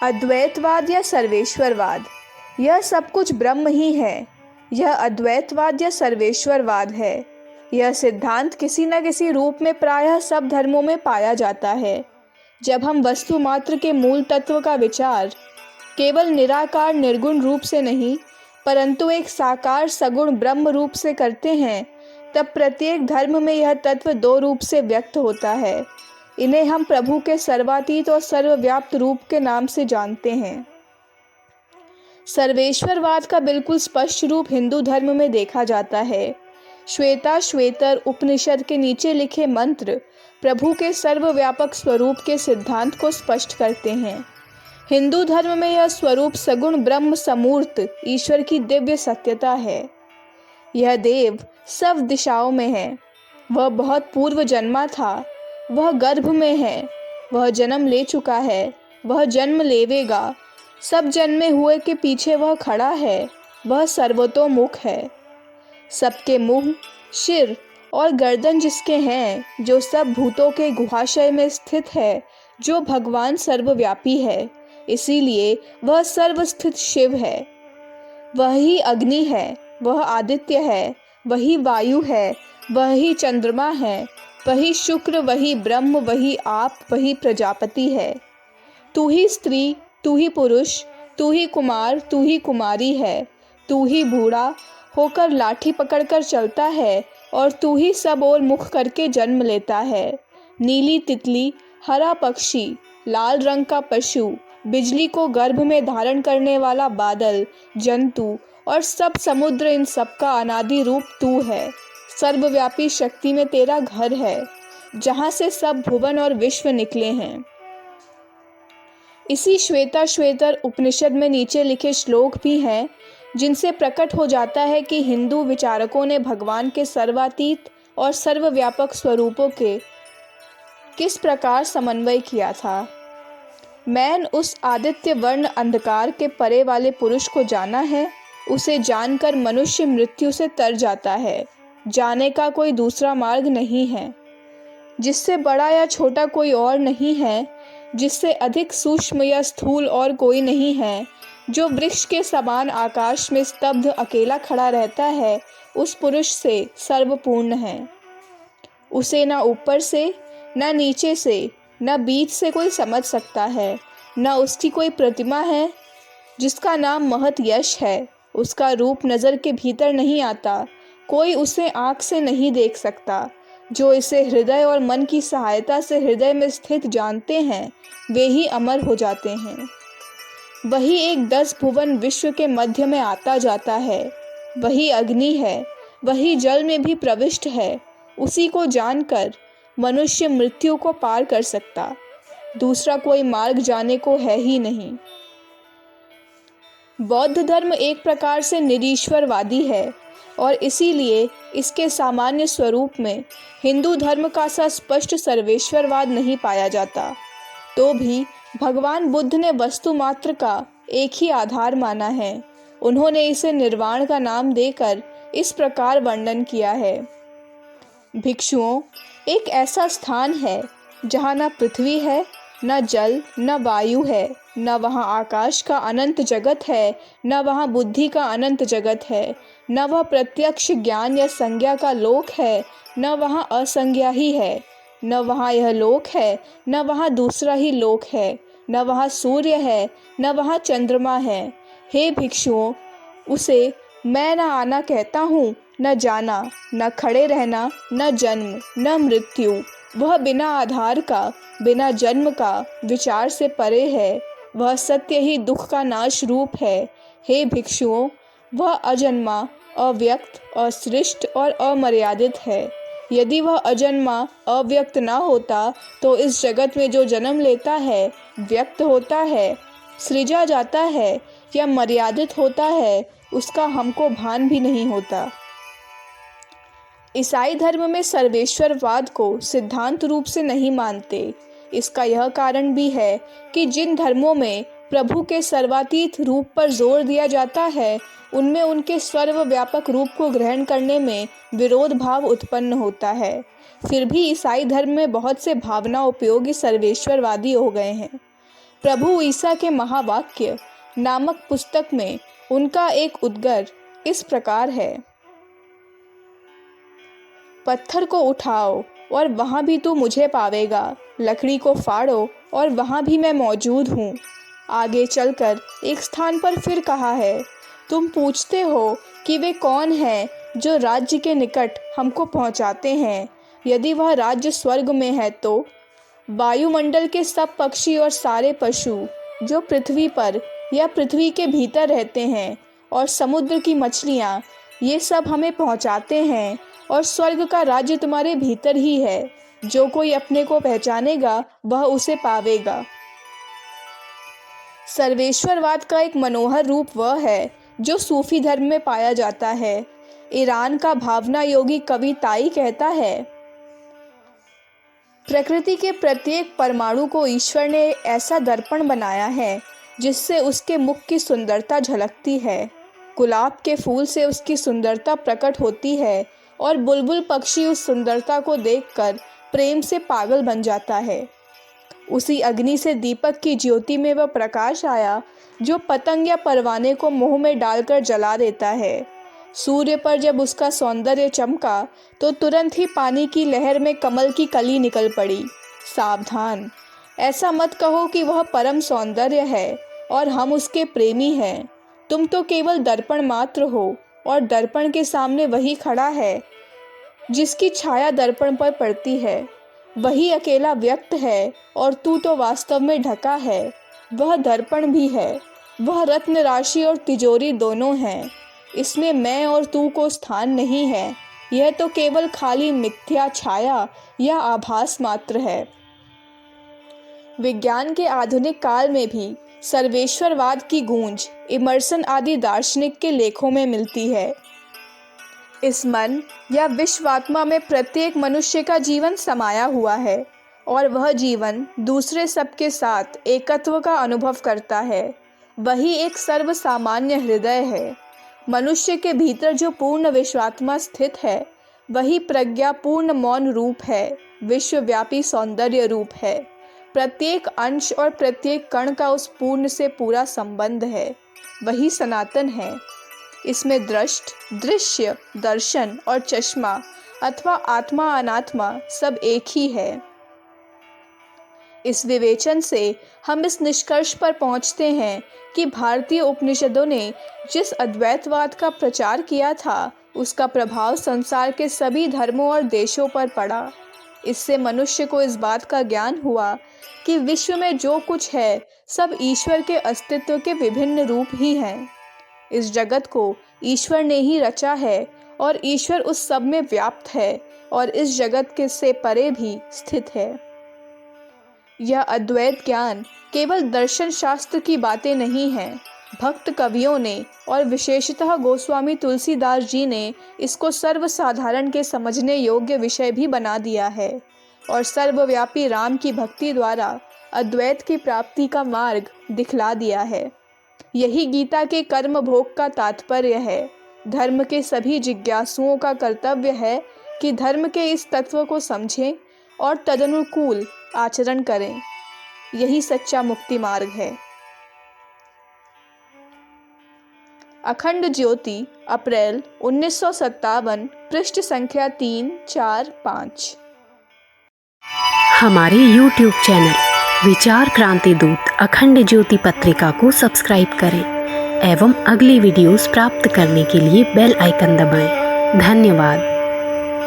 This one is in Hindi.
अद्वैतवाद या सर्वेश्वरवाद, यह सब कुछ ब्रह्म ही है। यह अद्वैतवाद या सर्वेश्वरवाद है। यह सिद्धांत किसी न किसी रूप में प्रायः सब धर्मों में पाया जाता है। जब हम वस्तु मात्र के मूल तत्व का विचार केवल निराकार निर्गुण रूप से नहीं, परंतु एक साकार सगुण ब्रह्म रूप से करते हैं, तब प्रत्येक धर्म में यह तत्व दो रूप से व्यक्त होता है। इन्हें हम प्रभु के सर्वातीत और सर्वव्याप्त रूप के नाम से जानते हैं। सर्वेश्वरवाद का बिल्कुल स्पष्ट रूप हिंदू धर्म में देखा जाता है। श्वेता श्वेतर उपनिषद के नीचे लिखे मंत्र प्रभु के सर्वव्यापक स्वरूप के सिद्धांत को स्पष्ट करते हैं। हिंदू धर्म में यह स्वरूप सगुण ब्रह्म समूर्त ईश्वर की दिव्य सत्यता है। यह देव सब दिशाओं में है। वह बहुत पूर्व जन्मा था। वह गर्भ में है। वह जन्म ले चुका है। वह जन्म लेवेगा। सब जन्मे हुए के पीछे वह खड़ा है। वह सर्वतोमुख है। सबके मुंह, सिर और गर्दन जिसके हैं, जो सब भूतों के गुहाशय में स्थित है, जो भगवान सर्वव्यापी है, इसीलिए वह सर्वस्थित शिव है। वही अग्नि है, वह आदित्य है, वही वायु है, वही चंद्रमा है, वही शुक्र, वही ब्रह्म, वही आप, वही प्रजापति है। तू ही स्त्री, तू ही पुरुष, तू ही कुमार, तू ही कुमारी है। तू ही बूढ़ा होकर लाठी पकड़कर चलता है और तू ही सब ओर मुख करके जन्म लेता है। नीली तितली, हरा पक्षी, लाल रंग का पशु, बिजली को गर्भ में धारण करने वाला बादल, जंतु और सब समुद्र, इन सब का अनादि रूप तू है। सर्वव्यापी शक्ति में तेरा घर है, जहाँ से सब भुवन और विश्व निकले हैं। इसी श्वेता श्वेतर उपनिषद में नीचे लिखे श्लोक भी हैं, जिनसे प्रकट हो जाता है कि हिंदू विचारकों ने भगवान के सर्वातीत और सर्वव्यापक स्वरूपों के किस प्रकार समन्वय किया था। मैंने उस आदित्य वर्ण अंधकार के परे वाले पुरुष को जाना है। उसे जानकर मनुष्य मृत्यु से तर जाता है। जाने का कोई दूसरा मार्ग नहीं है। जिससे बड़ा या छोटा कोई और नहीं है, जिससे अधिक सूक्ष्म या स्थूल और कोई नहीं है। जो वृक्ष के समान आकाश में स्तब्ध अकेला खड़ा रहता है, उस पुरुष से सर्वपूर्ण है। उसे न ऊपर से, न नीचे से, न बीच से कोई समझ सकता है। न उसकी कोई प्रतिमा है। जिसका नाम महत यश है, उसका रूप नज़र के भीतर नहीं आता। कोई उसे आँख से नहीं देख सकता। जो इसे हृदय और मन की सहायता से हृदय में स्थित जानते हैं, वे ही अमर हो जाते हैं। वही एक 10 भुवन विश्व के मध्य में आता जाता है। वही अग्नि है। वही जल में भी प्रविष्ट है। उसी को जानकर मनुष्य मृत्यु को पार कर सकता। दूसरा कोई मार्ग जाने को है ही नहीं। बौद्ध धर्म एक प्रकार से निरीश्वरवादी है और इसीलिए इसके सामान्य स्वरूप में हिंदू धर्म का सा स्पष्ट सर्वेश्वरवाद नहीं पाया जाता। तो भी भगवान बुद्ध ने वस्तु मात्र का एक ही आधार माना है। उन्होंने इसे निर्वाण का नाम देकर इस प्रकार वर्णन किया है। भिक्षुओं, एक ऐसा स्थान है जहाँ न पृथ्वी है, न जल, न वायु है, न वहाँ आकाश का अनंत जगत है, न वहाँ बुद्धि का अनंत जगत है, न वह प्रत्यक्ष ज्ञान या संज्ञा का लोक है, न वहाँ असंज्ञा ही है, न वहाँ यह लोक है, न वहाँ दूसरा ही लोक है, न वहाँ सूर्य है, न वहाँ चंद्रमा है। हे भिक्षुओं, उसे मैं न आना कहता हूँ, न जाना, न खड़े रहना, न जन्म, न मृत्यु। वह बिना आधार का, बिना जन्म का, विचार से परे है। वह सत्य ही दुख का नाश रूप है। हे भिक्षुओं, वह अजन्मा, अव्यक्त, असृष्ट और अमर्यादित है। यदि वह अजन्मा, अव्यक्त ना होता तो इस जगत में जो जन्म लेता है, व्यक्त होता है, सृजा जाता है या मर्यादित होता है, उसका हमको भान भी नहीं होता। ईसाई धर्म में सर्वेश्वरवाद को सिद्धांत रूप से नहीं मानते। इसका यह कारण भी है कि जिन धर्मों में प्रभु के सर्वातीत रूप पर जोर दिया जाता है, उनमें उनके सर्वव्यापक रूप को ग्रहण करने में विरोध भाव उत्पन्न होता है। फिर भी ईसाई धर्म में बहुत से भावना उपयोगी सर्वेश्वरवादी हो गए हैं। प्रभु ईसा के महावाक्य नामक पुस्तक में उनका एक उद्गार इस प्रकार है, पत्थर को उठाओ और वहाँ भी तू मुझे पावेगा, लकड़ी को फाड़ो और वहाँ भी मैं मौजूद हूँ। आगे चलकर एक स्थान पर फिर कहा है, तुम पूछते हो कि वे कौन हैं जो राज्य के निकट हमको पहुँचाते हैं। यदि वह राज्य स्वर्ग में है तो वायुमंडल के सब पक्षी और सारे पशु जो पृथ्वी पर या पृथ्वी के भीतर रहते हैं और समुद्र की मछलियाँ, ये सब हमें पहुँचाते हैं। और स्वर्ग का राज्य तुम्हारे भीतर ही है। जो कोई अपने को पहचानेगा वह उसे पावेगा। सर्वेश्वरवाद का एक मनोहर रूप वह है जो सूफी धर्म में पाया जाता है। ईरान का भावना योगी कवि ताई कहता है, प्रकृति के प्रत्येक परमाणु को ईश्वर ने ऐसा दर्पण बनाया है जिससे उसके मुख की सुंदरता झलकती है। गुलाब के फूल से उसकी सुंदरता प्रकट होती है और बुलबुल पक्षी उस सुंदरता को देखकर प्रेम से पागल बन जाता है। उसी अग्नि से दीपक की ज्योति में वह प्रकाश आया जो पतंग या परवाने को मुंह में डालकर जला देता है। सूर्य पर जब उसका सौंदर्य चमका तो तुरंत ही पानी की लहर में कमल की कली निकल पड़ी। सावधान, ऐसा मत कहो कि वह परम सौंदर्य है और हम उसके प्रेमी हैं। तुम तो केवल दर्पण मात्र हो और दर्पण के सामने वही खड़ा है जिसकी छाया दर्पण पर पड़ती है। वही अकेला व्यक्त है और तू तो वास्तव में ढका है। वह दर्पण भी है, वह रत्न राशि और तिजोरी दोनों हैं। इसमें मैं और तू को स्थान नहीं है। यह तो केवल खाली मिथ्या छाया या आभास मात्र है। विज्ञान के आधुनिक काल में भी सर्वेश्वरवाद की गूंज इमर्सन आदि दार्शनिक के लेखों में मिलती है। इस मन या विश्वात्मा में प्रत्येक मनुष्य का जीवन समाया हुआ है और वह जीवन दूसरे सबके साथ एकत्व का अनुभव करता है। वही एक सर्वसामान्य हृदय है। मनुष्य के भीतर जो पूर्ण विश्वात्मा स्थित है वही प्रज्ञा पूर्ण मौन रूप है, विश्वव्यापी सौंदर्य रूप है। प्रत्येक अंश और प्रत्येक कण का उस पूर्ण से पूरा संबंध है। वही सनातन है। इसमें दृष्ट, दृश्य, दर्शन और चश्मा अथवा आत्मा अनात्मा सब एक ही है। इस विवेचन से हम इस निष्कर्ष पर पहुंचते हैं कि भारतीय उपनिषदों ने जिस अद्वैतवाद का प्रचार किया था उसका प्रभाव संसार के सभी धर्मों और देशों पर पड़ा। इससे मनुष्य को इस बात का ज्ञान हुआ कि विश्व में जो कुछ है सब ईश्वर के अस्तित्व के विभिन्न रूप ही हैं। इस जगत को ईश्वर ने ही रचा है और ईश्वर उस सब में व्याप्त है और इस जगत के से परे भी स्थित है। यह अद्वैत ज्ञान केवल दर्शन शास्त्र की बातें नहीं हैं। भक्त कवियों ने और विशेषतः गोस्वामी तुलसीदास जी ने इसको सर्वसाधारण के समझने योग्य विषय भी बना दिया है और सर्वव्यापी राम की भक्ति द्वारा अद्वैत की प्राप्ति का मार्ग दिखला दिया है। यही गीता के कर्म भोग का तात्पर्य है। धर्म के सभी जिज्ञासुओं का कर्तव्य है कि धर्म के इस तत्व को समझें और तदनुकूल आचरण करें। यही सच्चा मुक्ति मार्ग है। अखंड ज्योति, अप्रैल 1957, पृष्ठ संख्या 3, 4, 5। हमारे YouTube चैनल विचार क्रांति दूत अखंड ज्योति पत्रिका को सब्सक्राइब करें एवं अगली वीडियोस प्राप्त करने के लिए बेल आइकन दबाएं। धन्यवाद।